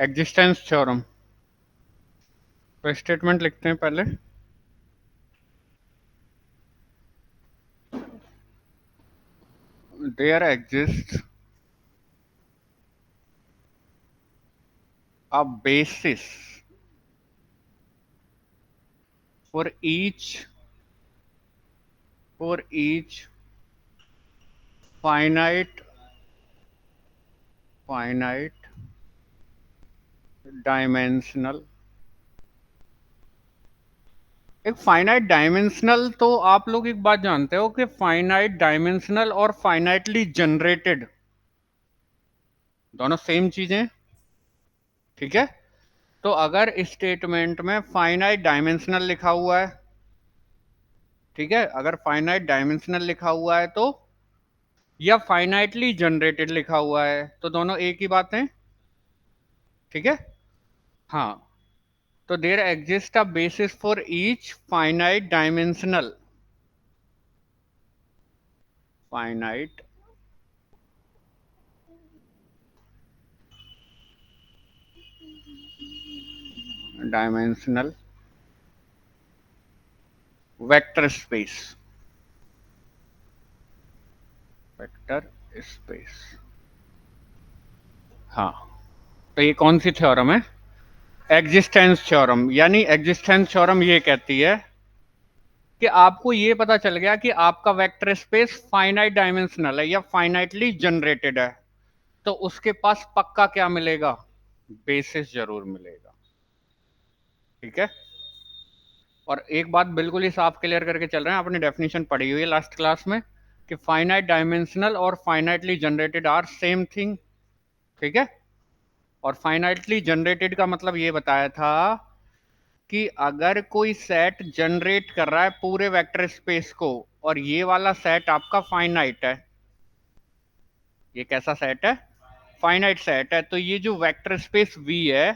Existence theorem. तो statement लिखते हैं पहले। There exist a basis for each finite dimensional. एक फाइनाइट डायमेंशनल, तो आप लोग एक बात जानते हो कि फाइनाइट डायमेंशनल और फाइनाइटली जनरेटेड दोनों सेम चीजें, ठीक है। तो अगर स्टेटमेंट में फाइनाइट डायमेंशनल लिखा हुआ है, ठीक है, अगर फाइनाइट डायमेंशनल लिखा हुआ है तो, या फाइनाइटली जनरेटेड लिखा हुआ है, तो दोनों एक ही बात है, ठीक है। हाँ, तो there exist a basis for each finite dimensional vector space. Vector space, हाँ। तो ये कौन सी थ्योरम है? Existence theorem. यानी एग्जिस्टेंस थ्योरम ये कहती है कि आपको ये पता चल गया कि आपका वेक्टर स्पेस फाइनाइट डायमेंशनल है या फाइनाइटली जनरेटेड है, तो उसके पास पक्का क्या मिलेगा? बेसिस जरूर मिलेगा, ठीक है। और एक बात बिल्कुल ही साफ क्लियर करके चल रहे हैं, आपने डेफिनेशन पढ़ी हुई है लास्ट क्लास में कि फाइनाइट डायमेंशनल और finitely generated are same thing, ठीक है। और फाइनाइटली जनरेटेड का मतलब ये बताया था कि अगर कोई सेट जनरेट कर रहा है पूरे वेक्टर स्पेस को, और ये वाला सेट आपका फाइनाइट है, ये कैसा सेट है? फाइनाइट सेट है, तो ये जो वेक्टर स्पेस वी है,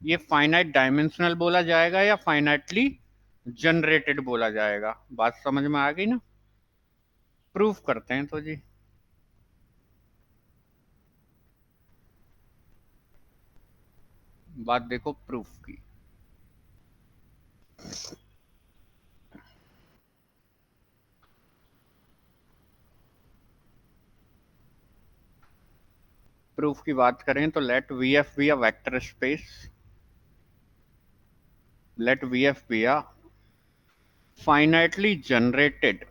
ये फाइनाइट डायमेंशनल बोला जाएगा या फाइनाइटली जनरेटेड बोला जाएगा? बात समझ में आ गई ना? प्रूफ करते हैं तो जी। बात देखो प्रूफ की। प्रूफ की बात करें तो let V F be a vector space, let V F be a finitely generated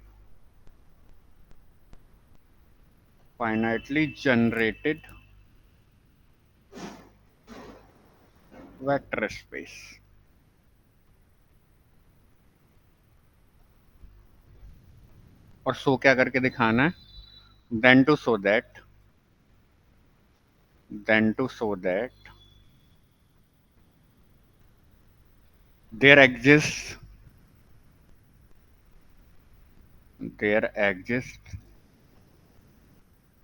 finitely generated vector space। और शो क्या करके दिखाना है? Then to show that then to show that there exist there exist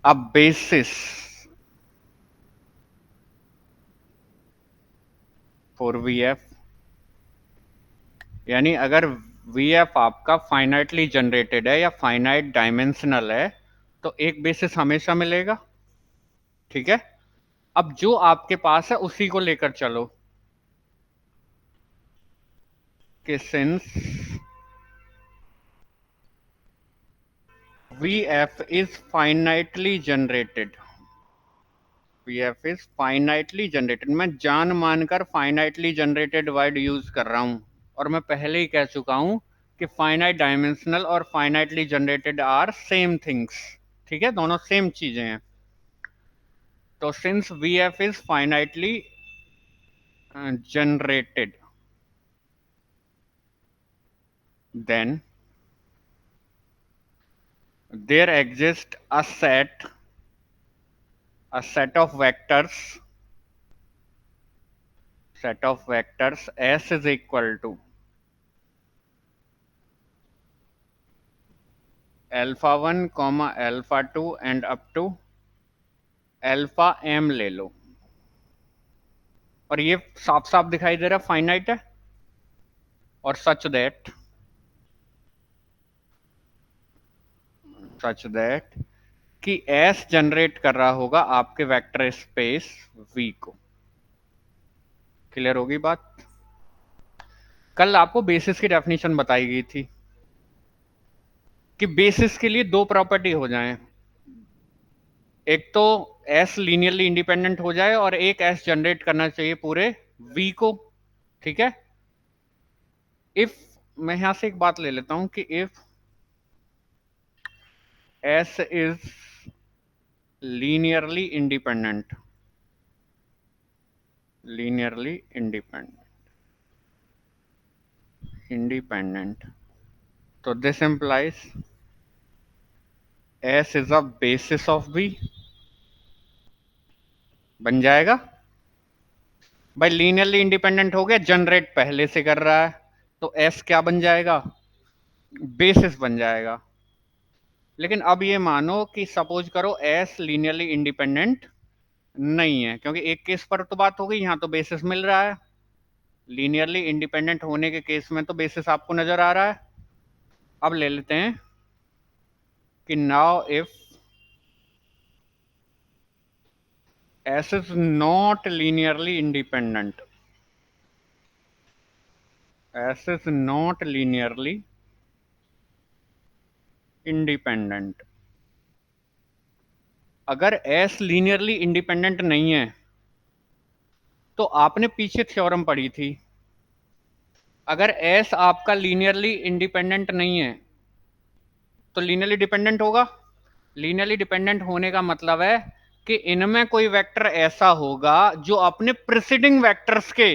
a basis for V F. यानी अगर V F आपका finitely generated है या फाइनाइट डायमेंशनल है, तो एक बेसिस हमेशा मिलेगा, ठीक है। अब जो आपके पास है उसी को लेकर चलो कि since V F is finitely generated, PF is finitely generated. मैं जान मानकर फाइनाइटली जनरेटेड वर्ड यूज कर रहा हूं, और मैं पहले ही कह चुका हूं कि फाइनाइट डायमेंशनल और finitely generated are same things, ठीक है, दोनों सेम चीजें हैं। तो since V F is finitely generated, then there exist a set of vectors s is equal to alpha one comma alpha two and up to alpha M ले लो। और ये साफ साफ दिखाई दे रहा है फाइनाइट है। और सच दैट कि एस जनरेट कर रहा होगा आपके वेक्टर स्पेस वी को, क्लियर होगी बात? कल आपको बेसिस की डेफिनेशन बताई गई थी कि बेसिस के लिए दो प्रॉपर्टी हो जाएं, एक तो एस लीनियरली इंडिपेंडेंट हो जाए और एक एस जनरेट करना चाहिए पूरे वी को। ठीक है, इफ, मैं यहां से एक बात ले लेता हूं कि if S is linearly independent, linearly independent, तो this implies S is a basis of B, बन जाएगा। भाई लीनियरली इंडिपेंडेंट हो गया, जनरेट पहले से कर रहा है, तो एस क्या बन जाएगा? बेसिस बन जाएगा। लेकिन अब ये मानो कि सपोज करो एस लीनियरली इंडिपेंडेंट नहीं है, क्योंकि एक केस पर तो बात हो गई, यहां तो बेसिस मिल रहा है। लीनियरली इंडिपेंडेंट होने के केस में तो बेसिस आपको नजर आ रहा है। अब ले लेते हैं कि now if S is not linearly independent, S is not linearly independent, अगर एस लीनियरली इंडिपेंडेंट नहीं है तो आपने पीछे थ्योरम पढ़ी थी, अगर एस आपका लीनियरली इंडिपेंडेंट नहीं है तो लीनियरली डिपेंडेंट होगा। लीनियरली डिपेंडेंट होने का मतलब है कि इनमें कोई वेक्टर ऐसा होगा जो अपने प्रीसीडिंग वेक्टर्स के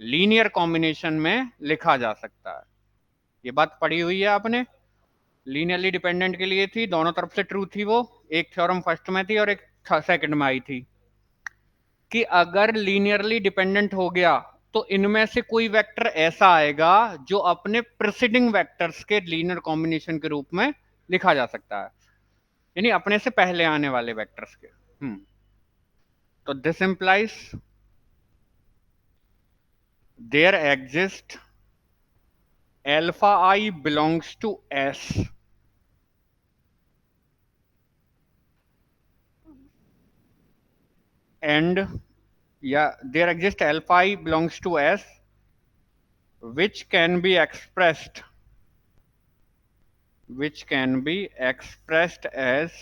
लीनियर कॉम्बिनेशन में लिखा जा सकता है। ये बात पढ़ी हुई है आपने, लीनियरली डिपेंडेंट के लिए थी, दोनों तरफ से ट्रू थी वो, एक थ्योरम फर्स्ट में थी और एक सेकंड में आई थी कि अगर लीनियरली डिपेंडेंट हो गया तो इनमें से कोई वेक्टर ऐसा आएगा जो अपने प्रीसीडिंग वेक्टर्स के लीनियर कॉम्बिनेशन के रूप में लिखा जा सकता है, यानी अपने से पहले आने वाले वेक्टर्स के। तो this implies there exist alpha I belongs to S and, या there exist alpha I belongs to S which can be expressed, which can be expressed as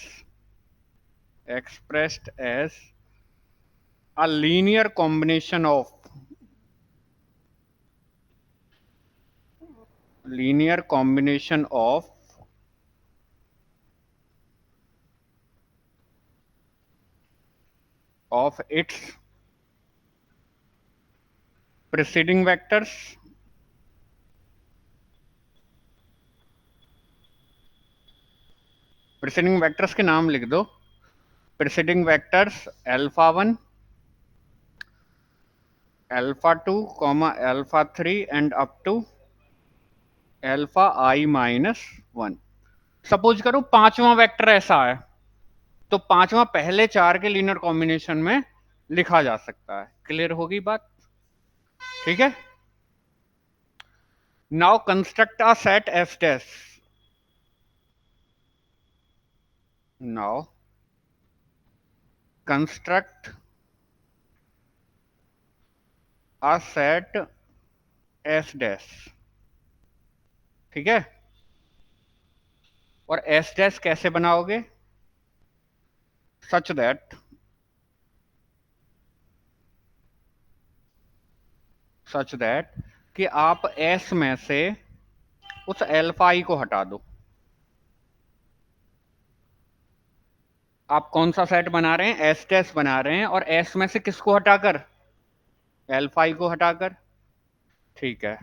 a linear combination of, linear combination of its preceding vectors, preceding vectors के नाम लिख दो, preceding vectors alpha 1, alpha 2, alpha 3 and up to alpha I minus 1। Suppose करो पांचवा vector ऐसा है तो पांचवा पहले चार के लीनियर कॉम्बिनेशन में लिखा जा सकता है। क्लियर होगी बात? ठीक है, now construct a set F dash, now construct a set S dash. ठीक है, और एस डैश कैसे बनाओगे? सच दैट, सच दैट कि आप एस में से उस एल्फा आई को हटा दो। आप कौन सा सेट बना रहे हैं? एस डैश बना रहे हैं, और एस में से किसको हटाकर? एल्फा आई को हटाकर। ठीक है,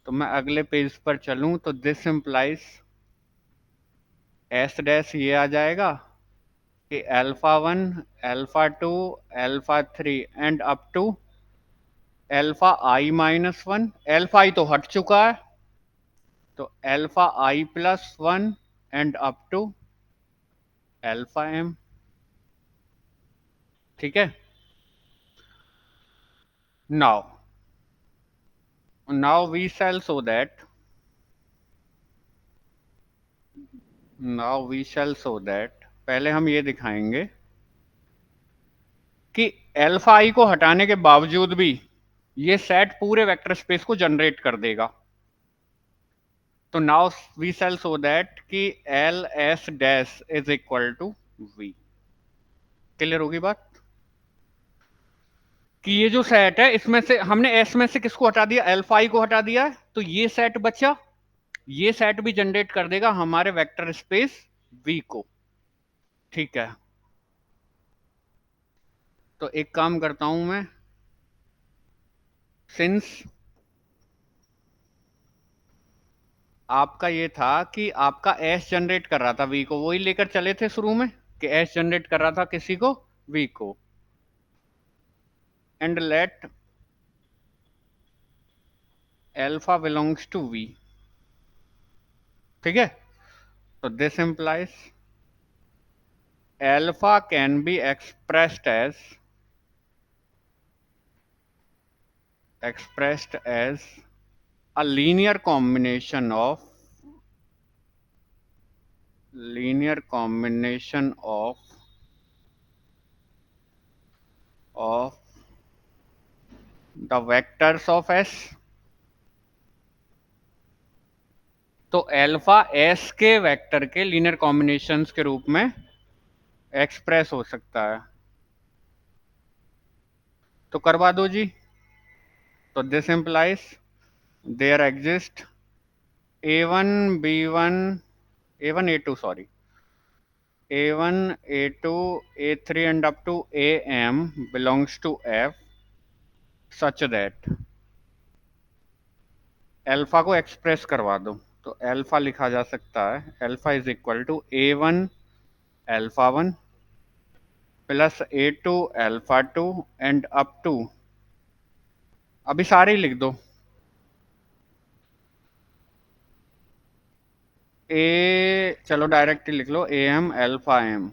तो मैं अगले पेज पर चलूं तो दिस इंप्लाइज एस डैश ये आ जाएगा कि alpha 1, alpha 2, alpha 3 and up to alpha I minus 1। Alpha i तो हट चुका है, तो alpha i plus 1 and up to alpha m. ठीक है, now now we shall show that, now we shall show that, पहले हम ये दिखाएंगे कि अल्फा आई को हटाने के बावजूद भी ये सेट पूरे वेक्टर स्पेस को जनरेट कर देगा। तो now we shall show that कि L S dash is equal to V. Clear होगी बात कि ये जो सेट है इसमें से हमने एस में से किसको हटा दिया, एल्फा आई को हटा दिया है, तो ये सेट बचा। ये सेट भी जनरेट कर देगा हमारे वेक्टर स्पेस वी को। ठीक है, तो एक काम करता हूं मैं, सिंस आपका ये था कि आपका एस जनरेट कर रहा था वी को, वही लेकर चले थे शुरू में कि एस जनरेट कर रहा था किसी को, वी को। And let alpha belongs to V. ठीक है, तो this implies alpha can be expressed as a linear combination of the vectors of S। तो एल्फा एस के वेक्टर के लीनियर कॉम्बिनेशंस के रूप में एक्सप्रेस हो सकता है। तो करवा दो जी। तो this implies there exist A1 B1 A1 A2 sorry A1 A2 A3 and up to AM belongs to F such that alpha को एक्सप्रेस करवा दो। तो अल्फा लिखा जा सकता है, alpha is equal to A1 alpha 1 plus A2 alpha 2 and up to, अभी सारे ही लिख दो, ए चलो डायरेक्टली लिख लो AM अल्फा M।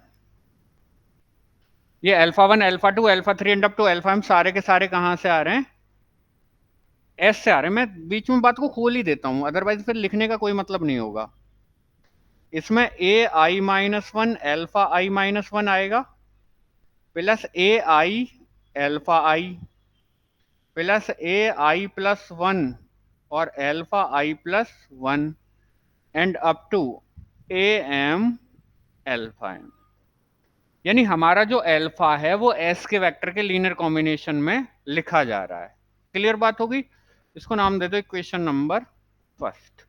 ये alpha 1 alpha 2 alpha 3 and up to alpha M सारे के सारे कहां से आ रहे हैं, एस से आ रहे हैं। मैं बीच में बात को खोल ही देता हूं, अदरवाइज फिर लिखने का कोई मतलब नहीं होगा। इसमें AI-1 अल्फा I-1 आएगा plus AI alpha I plus AI+1 और alpha I+1 and up to AM alpha M। यानी हमारा जो अल्फा है वो एस के वेक्टर के लीनियर कॉम्बिनेशन में लिखा जा रहा है। क्लियर बात होगी। इसको नाम दे दो equation number first.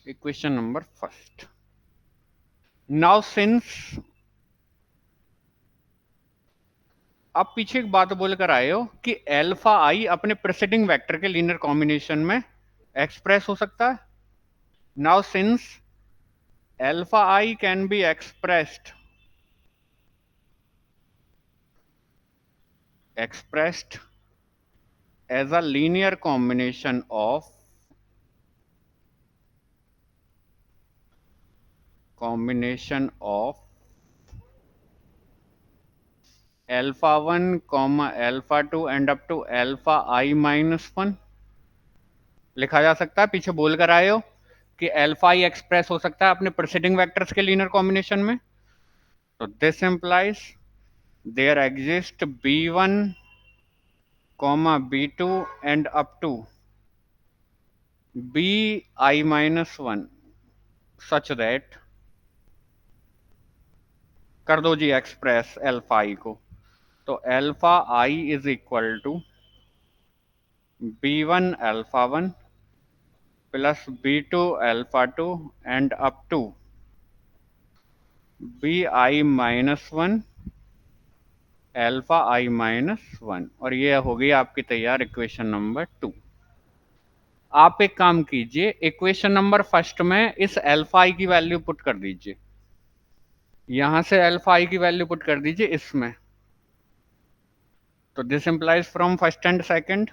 Equation number first. Now since आप पीछे एक बात बोलकर आए हो कि अल्फा आई अपने प्रेसिडिंग वेक्टर के लीनियर कॉम्बिनेशन में एक्सप्रेस हो सकता है। Now since alpha I can be expressed as a linear combination of alpha 1 alpha 2 and up to alpha I-1 लिखा जा सकता है। पीछे बोलकर आए हो कि अल्फा आई एक्सप्रेस हो सकता है अपने प्रेसिडिंग वेक्टर्स के लीनियर कॉम्बिनेशन में। तो this implies there exist B1 B2 and up to BI-1 such that, कर दो जी एक्सप्रेस अल्फा आई को। तो alpha I is equal to B1 alpha 1 plus B2 alpha 2 and up to BI-1 alpha I-1। और ये हो गई आपकी तैयार इक्वेशन नंबर 2। आप एक काम कीजिए, इक्वेशन नंबर फर्स्ट में इस अल्फा आई की वैल्यू पुट कर दीजिए, यहां से अल्फा आई की वैल्यू पुट कर दीजिए इसमें। तो this implies from first and second,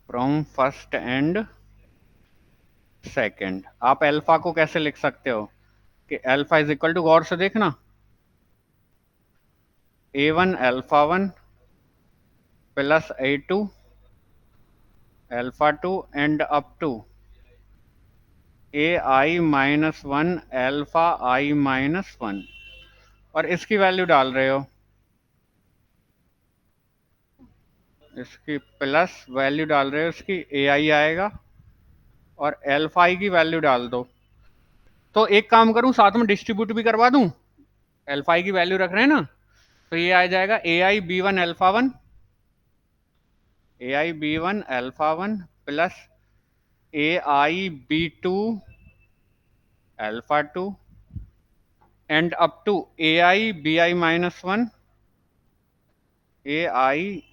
from first and second आप अल्फा को कैसे लिख सकते हो कि अल्फा इज इक्वल टू, गौर से देखना, A1 alpha 1 plus A2 alpha 2 and up to AI-1 alpha I-1। और इसकी वैल्यू डाल रहे हो, इसकी प्लस वैल्यू डाल रहे हो, इसकी ए आई आएगा और एल्फा आई की वैल्यू डाल दो। तो एक काम करूं, साथ में डिस्ट्रीब्यूट भी करवा दूं, एल्फा आई की वैल्यू रख रहे हैं ना, तो ये आ जाएगा a i b one alpha one, a i b one alpha one plus a i b two alpha two and up to a i b i minus one, a i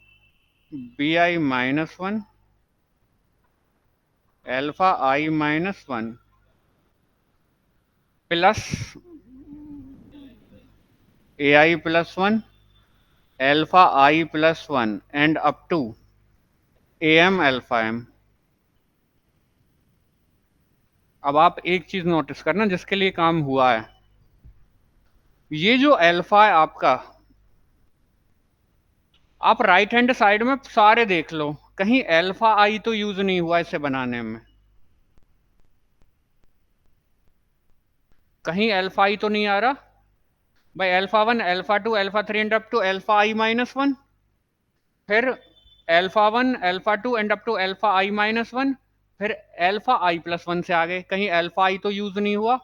b i minus one alpha i minus one plus a i plus one alpha i plus one and up to a m alpha m. अब आप एक चीज notice करना जिसके लिए काम हुआ है, ये जो एल्फा है आपका, आप राइट हैंड साइड में सारे देख लो, कहीं एल्फा आई तो यूज नहीं हुआ इसे बनाने में, कहीं एल्फा आई तो नहीं आ रहा भाई। Alpha one alpha two alpha three and up to alpha i minus one, फिर alpha one alpha two and up to alpha i minus one, फिर एल्फा आई प्लस वन से आगे, कहीं एल्फा आई तो यूज नहीं हुआ।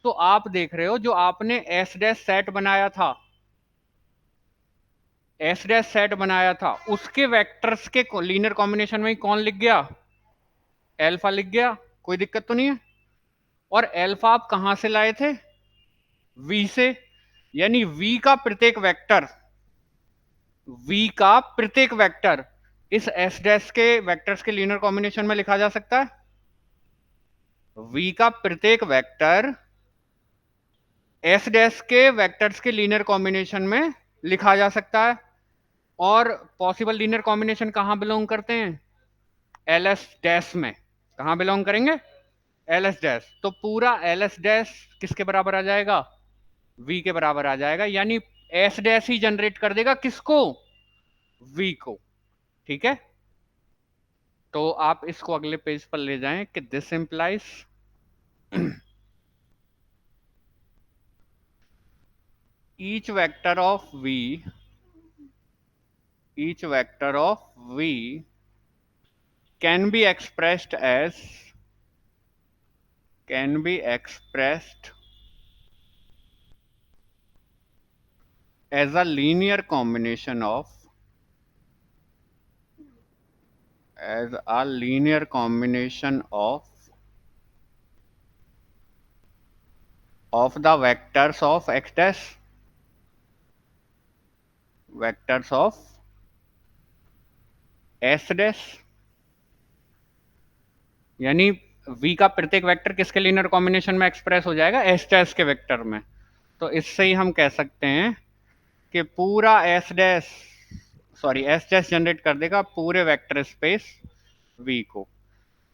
तो आप देख रहे हो जो आपने एस डैश सेट बनाया था, एस डैश सेट बनाया था, उसके वेक्टर्स के लीनियर कॉम्बिनेशन में ही कौन लिख गया, एल्फा लिख गया, कोई दिक्कत तो नहीं है। और एल्फा आप कहां से लाए थे, वी से, यानी वी का प्रत्येक वेक्टर, वी का प्रत्येक वेक्टर इस एस डैश के वेक्टर्स के लीनियर कॉम्बिनेशन में लिखा जा सकता है। वी का प्रत्येक वेक्टर एस डैश के वेक्टर्स के लीनियर कॉम्बिनेशन में लिखा जा सकता है। और पॉसिबल लीनियर कॉम्बिनेशन कहां बिलोंग करते हैं, एल एस डैश में। कहां बिलोंग करेंगे, एल एस डैश। तो पूरा एल एस डैश किसके बराबर आ जाएगा, वी के बराबर आ जाएगा, यानी एस डैश ही जनरेट कर देगा किसको, वी को। ठीक है, तो आप इसको अगले पेज पर ले जाएं कि this implies each vector of v, each vector of v can be expressed as, can be expressed as a linear combination of, as a linear combination of the vectors of x dash, vectors of s dash, यानी v का प्रत्येक vector किसके linear combination में express हो जाएगा, S dash के vector में। तो इससे ही हम कह सकते हैं कि पूरा S dash, sorry S dash generate कर देगा पूरे वेक्टर स्पेस v को।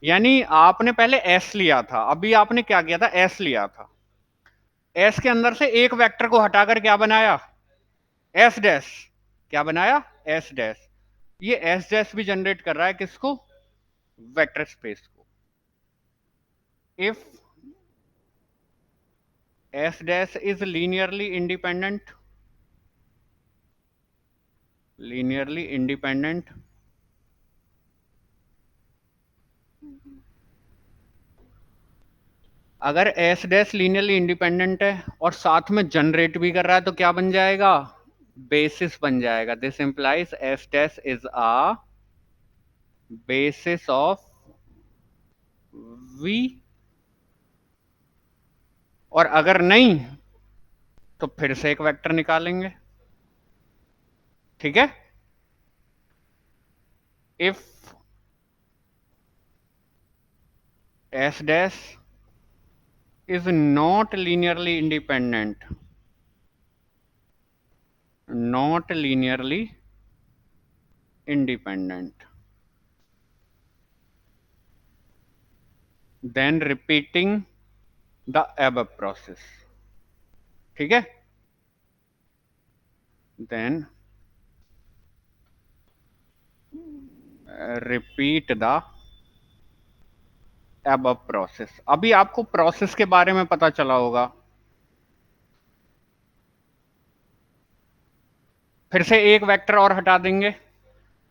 यानी आपने पहले s लिया था, अभी आपने क्या किया था, s लिया था, s के अंदर से एक वेक्टर को हटाकर क्या बनाया, s डैश, क्या बनाया, s डैश। ये s डैश भी जनरेट कर रहा है किसको, वेक्टर स्पेस को। If s dash is linearly independent, linearly independent, अगर एस डैश लीनियरली इंडिपेंडेंट है और साथ में जनरेट भी कर रहा है तो क्या बन जाएगा, बेसिस बन जाएगा। This implies S dash is a basis of V, और अगर नहीं तो फिर से एक वेक्टर निकालेंगे। ठीक है, if S dash is not linearly independent, not linearly independent, then repeating the above process। ठीक है, then repeat the above process। अभी आपको प्रोसेस के बारे में पता चला होगा, फिर से एक वेक्टर और हटा देंगे।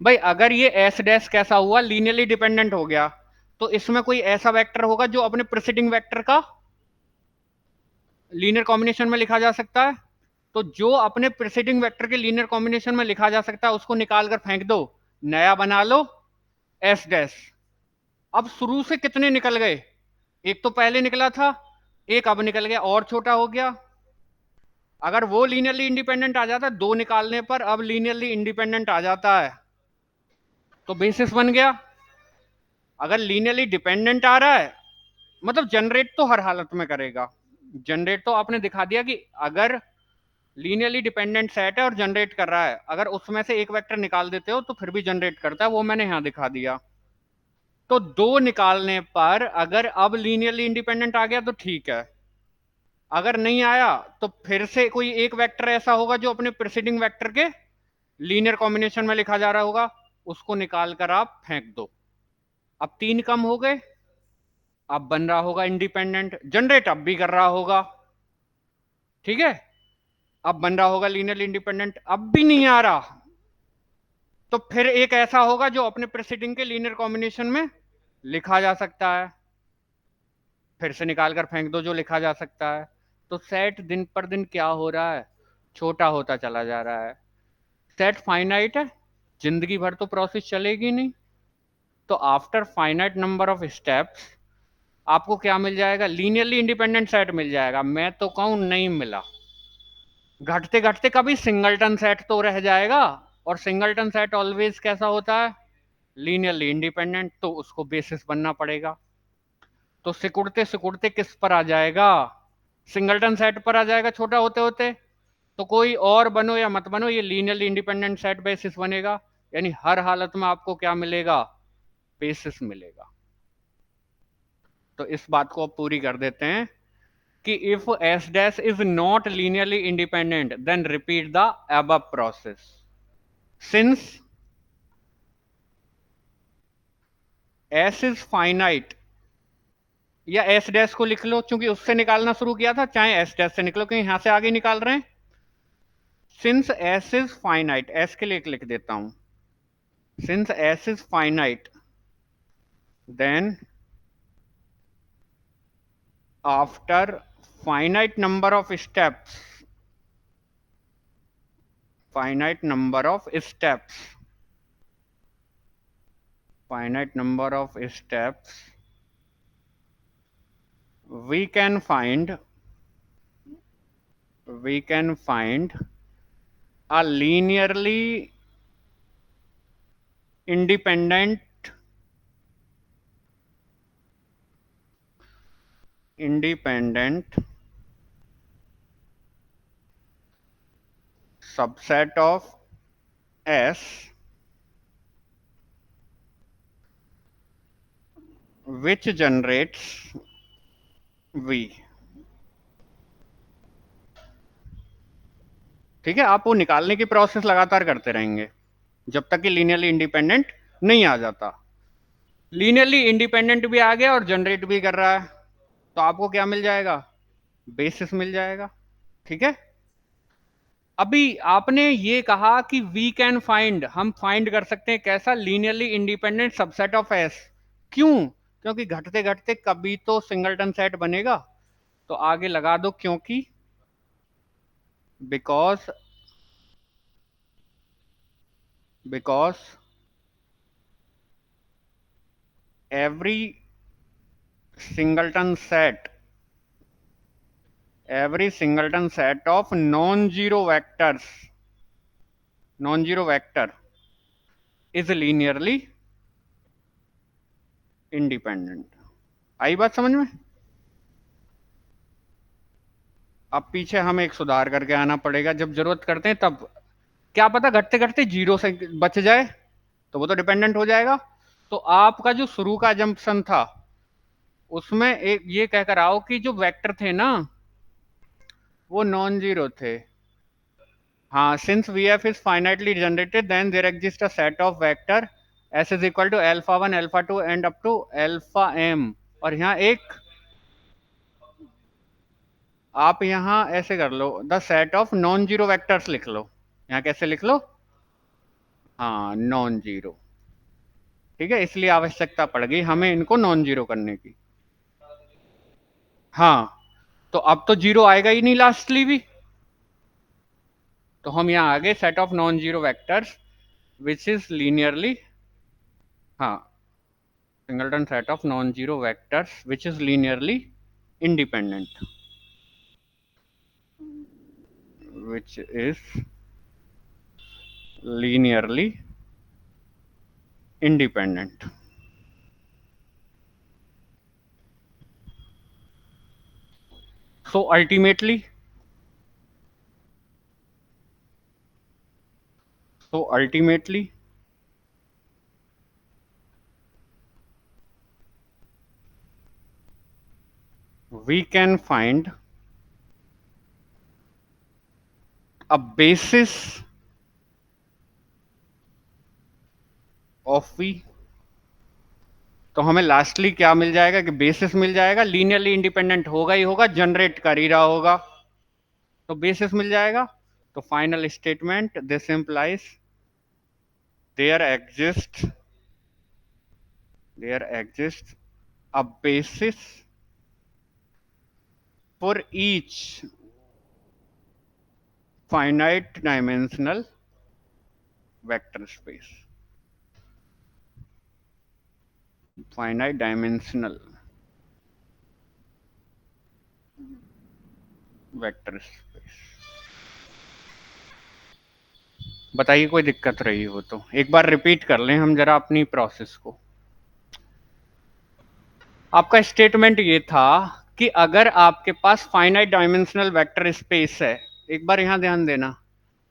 भाई अगर ये एस डैश कैसा हुआ, लीनियरली डिपेंडेंट हो गया, तो इसमें कोई ऐसा वेक्टर होगा जो अपने प्रीसीडिंग वेक्टर का लीनियर कॉम्बिनेशन में लिखा जा सकता है। तो जो अपने प्रीसीडिंग वेक्टर के लीनियर कॉम्बिनेशन में लिखा जा सकता है उसको निकाल कर फेंक दो, नया बना लो एस डैश। अब शुरू से कितने निकल गए, एक तो पहले निकला था, एक अब निकल गया और छोटा हो गया। अगर वो लीनियरली इंडिपेंडेंट आ जाता है, दो निकालने पर अब लीनियरली इंडिपेंडेंट आ जाता है, तो बेसिस बन गया। अगर लीनियरली डिपेंडेंट आ रहा है, मतलब जनरेट तो हर हालत में करेगा। जनरेट तो आपने दिखा दिया कि अगर लीनियरली डिपेंडेंट सेट है और जनरेट कर रहा है, अगर उसमें से एक वेक्टर निकाल देते हो तो फिर भी जनरेट करता है, वो मैंने यहां दिखा दिया। तो दो निकालने पर अगर अब लीनियरली इंडिपेंडेंट आ गया तो ठीक है, अगर नहीं आया तो फिर से कोई एक वेक्टर ऐसा होगा जो अपने प्रीसीडिंग वेक्टर के लीनियर कॉम्बिनेशन में लिखा जा रहा होगा, उसको निकाल कर आप फेंक दो। अब तीन कम हो गए, अब बन रहा होगा इंडिपेंडेंट, जनरेट अब भी कर रहा होगा, ठीक है, अब बन रहा होगा लीनियरली इंडिपेंडेंट, अब भी नहीं आ रहा, तो फिर एक ऐसा होगा जो अपने प्रीसीडिंग के लीनियर कॉम्बिनेशन में लिखा जा सकता है, फिर से निकाल कर फेंक दो जो लिखा जा सकता है। तो सेट दिन पर दिन क्या हो रहा है, छोटा होता चला जा रहा है। सेट फाइनाइट है, जिंदगी भर तो प्रोसेस चलेगी नहीं, तो after finite number of steps आपको क्या मिल जाएगा, लीनियरली इंडिपेंडेंट सेट मिल जाएगा। मैं तो कहूं नहीं मिला, घटते घटते कभी सिंगलटन सेट तो रह जाएगा, और सिंगलटन सेट ऑलवेज कैसा होता है, लीनियरली इंडिपेंडेंट, तो उसको बेसिस बनना पड़ेगा। तो सिकुड़ते सिकुड़ते किस पर आ जाएगा, सिंगलटन सेट पर आ जाएगा छोटा होते होते। तो कोई और बनो या मत बनो, ये लीनियरली इंडिपेंडेंट सेट बेसिस बनेगा, यानी हर हालत में आपको क्या मिलेगा, बेसिस मिलेगा। तो इस बात को अब पूरी कर देते हैं कि if S dash is not linearly independent then repeat the above process. Since S is finite, या एस डैश को लिख लो, क्योंकि उससे निकालना शुरू किया था, चाहे एस डैश से निकलो, क्योंकि यहां से आगे निकाल रहे हैं। Since S is finite, S के लिए लिख देता हूं, since S is finite then after finite number of steps, finite number of steps, finite number of steps, we can find a linearly independent subset of S which generates V। ठीक है, आप वो निकालने की प्रोसेस लगातार करते रहेंगे जब तक कि लीनियरली इंडिपेंडेंट नहीं आ जाता। लीनियरली इंडिपेंडेंट भी आ गया और जनरेट भी कर रहा है, तो आपको क्या मिल जाएगा, बेसिस मिल जाएगा। ठीक है, अभी आपने ये कहा कि वी कैन फाइंड, हम फाइंड कर सकते हैं कैसा, linearly independent subset of S. क्यों, क्योंकि घटते घटते कभी तो सिंगलटन सेट बनेगा, तो आगे लगा दो क्योंकि, because because every singleton set of non zero vector is linearly independent. आई बात समझ में। अब पीछे हमें एक सुधार करके आना पड़ेगा, जब जरूरत करते हैं तब, क्या पता घटते घटते जीरो से बच जाए, तो वो तो डिपेंडेंट हो जाएगा। तो आपका जो शुरू का जंक्शन था उसमें एक ये कहकर आओ कि जो वेक्टर थे ना वो नॉन जीरो थे। हाँ, since V F is finitely generated then there exist a set of vector S is equal to alpha 1 alpha 2 and up to alpha m. और यहाँ एक, आप यहाँ ऐसे कर लो, the set of non zero vectors लिख लो। यहाँ कैसे लिख लो, हाँ नॉन जीरो। ठीक है, इसलिए आवश्यकता पड़ गई हमें इनको नॉन जीरो करने की। हाँ, तो अब तो जीरो आएगा ही नहीं लास्टली भी, तो हम यहाँ आगे set of non zero vectors which is linearly, हाँ, singleton set of non zero vectors which is linearly independent, which is linearly independent. So ultimately, so ultimately, we can find a basis of V। तो हमें lastly क्या मिल जाएगा कि basis मिल जाएगा, linearly independent होगा ही होगा, जनरेट कर ही रहा होगा, तो बेसिस मिल जाएगा। तो final statement, this implies there exist a basis for each finite dimensional vector space, finite dimensional vector space. बताइए कोई दिक्कत रही हो तो एक बार रिपीट कर लें हम जरा अपनी प्रोसेस को। आपका स्टेटमेंट ये था कि अगर आपके पास फाइनाइट डायमेंशनल वेक्टर स्पेस है, एक बार यहां ध्यान देना,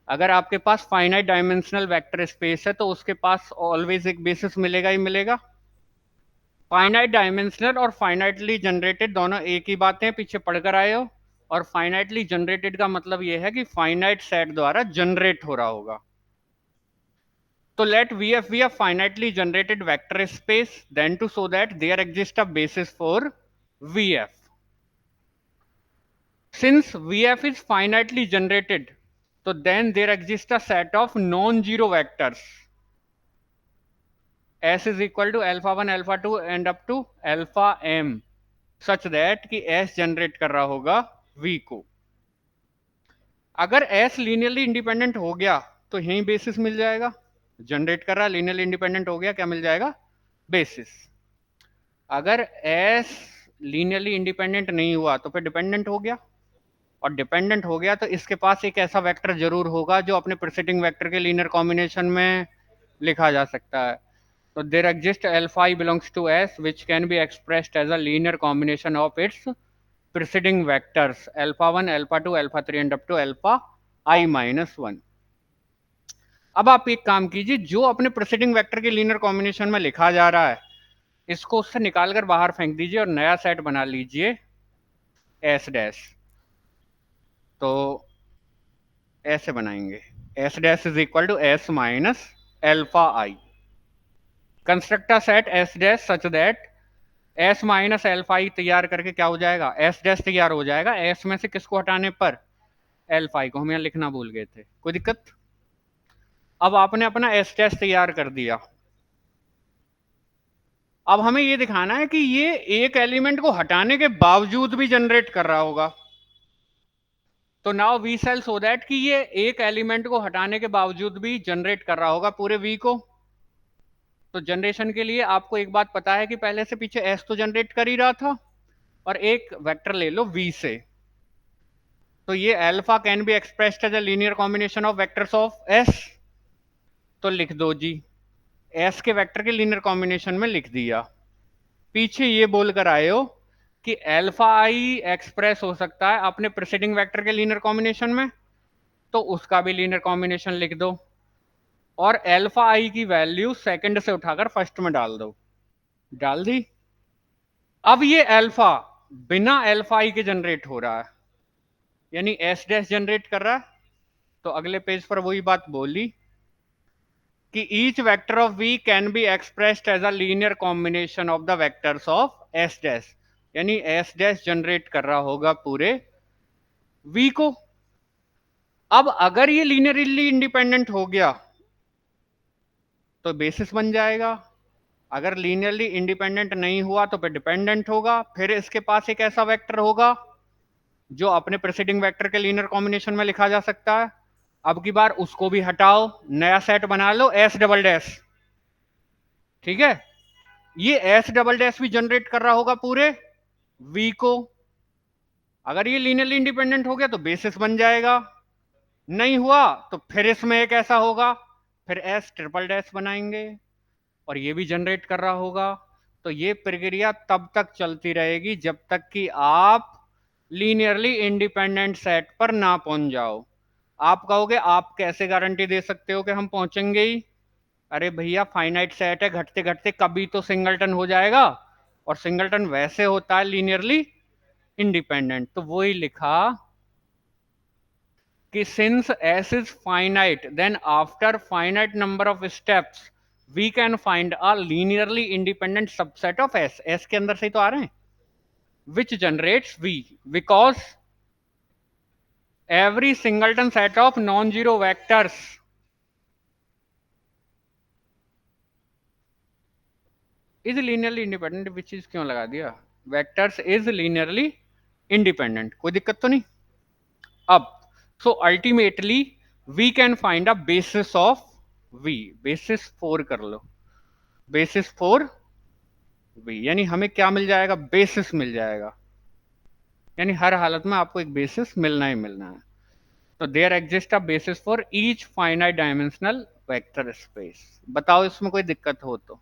अगर आपके पास फाइनाइट डायमेंशनल वेक्टर स्पेस है तो उसके पास ऑलवेज एक बेसिस मिलेगा ही मिलेगा। फाइनाइट डायमेंशनल और फाइनाइटली जनरेटेड दोनों एक ही बातें, पीछे पढ़कर आए हो। और फाइनाइटली जनरेटेड का मतलब यह है कि फाइनाइट सेट द्वारा जनरेट हो रहा होगा। तो let VF be a finitely generated vector space, then to show that there exists a basis for VF. Since VF is finitely generated, so then there exists a set of non-zero vectors. S is equal to alpha 1, alpha 2 and up to alpha m, such that कि S generate कर रहा होगा V को। अगर S linearly independent हो गया तो यही basis मिल जाएगा, जनरेट कर रहा linearly independent हो गया, क्या मिल जाएगा, basis। अगर एस लीनियरली इंडिपेंडेंट नहीं हुआ तो फिर डिपेंडेंट हो गया, और डिपेंडेंट हो गया तो इसके पास एक ऐसा वेक्टर जरूर होगा जो अपने प्रीसीडिंग वेक्टर के लीनियर कॉम्बिनेशन में लिखा जा सकता है। तो there exist alpha I belongs to S which can be expressed as a linear combination of its preceding vectors alpha 1, alpha 2, alpha 3 and up to alpha I minus 1। अब आप एक काम कीजिए, जो अपने प्रीसीडिंग वेक्टर के लीनियर कॉम्बिनेशन में लिखा जा रहा है इसको उससे निकालकर बाहर फेंक दीजिए और नया सेट बना लीजिए एस डैश। तो ऐसे बनाएंगे, S dash is equal to S minus alpha i. Construct a set S dash such that S minus alpha i तैयार करके क्या हो जाएगा, एस डैश तैयार हो जाएगा। एस में से किसको हटाने पर, एल्फा आई को। हम यहाँ लिखना भूल गए थे, कोई दिक्कत। अब आपने अपना एस डैश तैयार कर दिया, अब हमें ये दिखाना है कि ये एक एलिमेंट को हटाने के बावजूद भी जनरेट कर रहा होगा। तो now we sell so that कि ये एक एलिमेंट को हटाने के बावजूद भी जनरेट कर रहा होगा पूरे वी को। तो जनरेशन के लिए आपको एक बात पता है कि पहले से पीछे एस तो जनरेट कर ही रहा था, और एक वेक्टर ले लो वी से। तो ये alpha can be expressed as a linear combination of vectors of S. तो लिख दो जी, एस के वेक्टर के लीनियर कॉम्बिनेशन में लिख दिया। पीछे ये बोलकर आए हो कि अल्फा आई एक्सप्रेस हो सकता है अपने प्रीसीडिंग वेक्टर के लीनियर कॉम्बिनेशन में, तो उसका भी लीनियर कॉम्बिनेशन लिख दो, और अल्फा आई की वैल्यू सेकंड से उठाकर फर्स्ट में डाल दो। डाल दी। अब ये अल्फा बिना अल्फा आई के जनरेट हो रहा है, यानी एस डैश जनरेट कर रहा है। तो अगले पेज पर वही बात बोली कि each vector of V can be expressed as a linear combination of the vectors of S dash, यानी एस डैश जनरेट कर रहा होगा पूरे वी को। अब अगर ये लीनियरली इंडिपेंडेंट हो गया तो बेसिस बन जाएगा, अगर लीनियरली इंडिपेंडेंट नहीं हुआ तो फिर डिपेंडेंट होगा, फिर इसके पास एक ऐसा वेक्टर होगा जो अपने प्रेसिडिंग वेक्टर के लीनियर कॉम्बिनेशन में लिखा जा सकता है। अब की बार उसको भी हटाओ, नया सेट बना लो एस डबल डैश, ठीक है। ये एस डबल डैश भी जनरेट कर रहा होगा पूरे वी को। अगर ये लीनियरली इंडिपेंडेंट हो गया तो बेसिस बन जाएगा, नहीं हुआ तो फिर इसमें एक ऐसा होगा, फिर एस ट्रिपल डैश बनाएंगे और ये भी जनरेट कर रहा होगा। तो ये प्रक्रिया तब तक चलती रहेगी जब तक कि आप लीनियरली इंडिपेंडेंट सेट पर ना पहुंच जाओ। आप कहोगे आप कैसे गारंटी दे सकते हो कि हम पहुंचेंगे ही? अरे भैया फाइनाइट सेट है, घटते घटते कभी तो सिंगलटन हो जाएगा, और सिंगलटन वैसे होता है लीनियरली इंडिपेंडेंट। तो वही लिखा कि since S is finite, then after finite number of steps we can find a linearly independent subset of S. S के अंदर से ही तो आ रहे हैं, which generates V because every singleton set of non-zero vectors is linearly independent, which is क्यों लगा दिया, vectors is linearly independent, कोई दिक्कत तो नहीं। अब so ultimately we can find a basis of V, basis 4 कर लो, बेसिस फॉर वी, यानी हमें क्या मिल जाएगा, बेसिस मिल जाएगा, यानी हर हालत में आपको एक बेसिस मिलना ही मिलना है। तो there exist a basis for each finite dimensional vector space. बताओ इसमें कोई दिक्कत हो तो।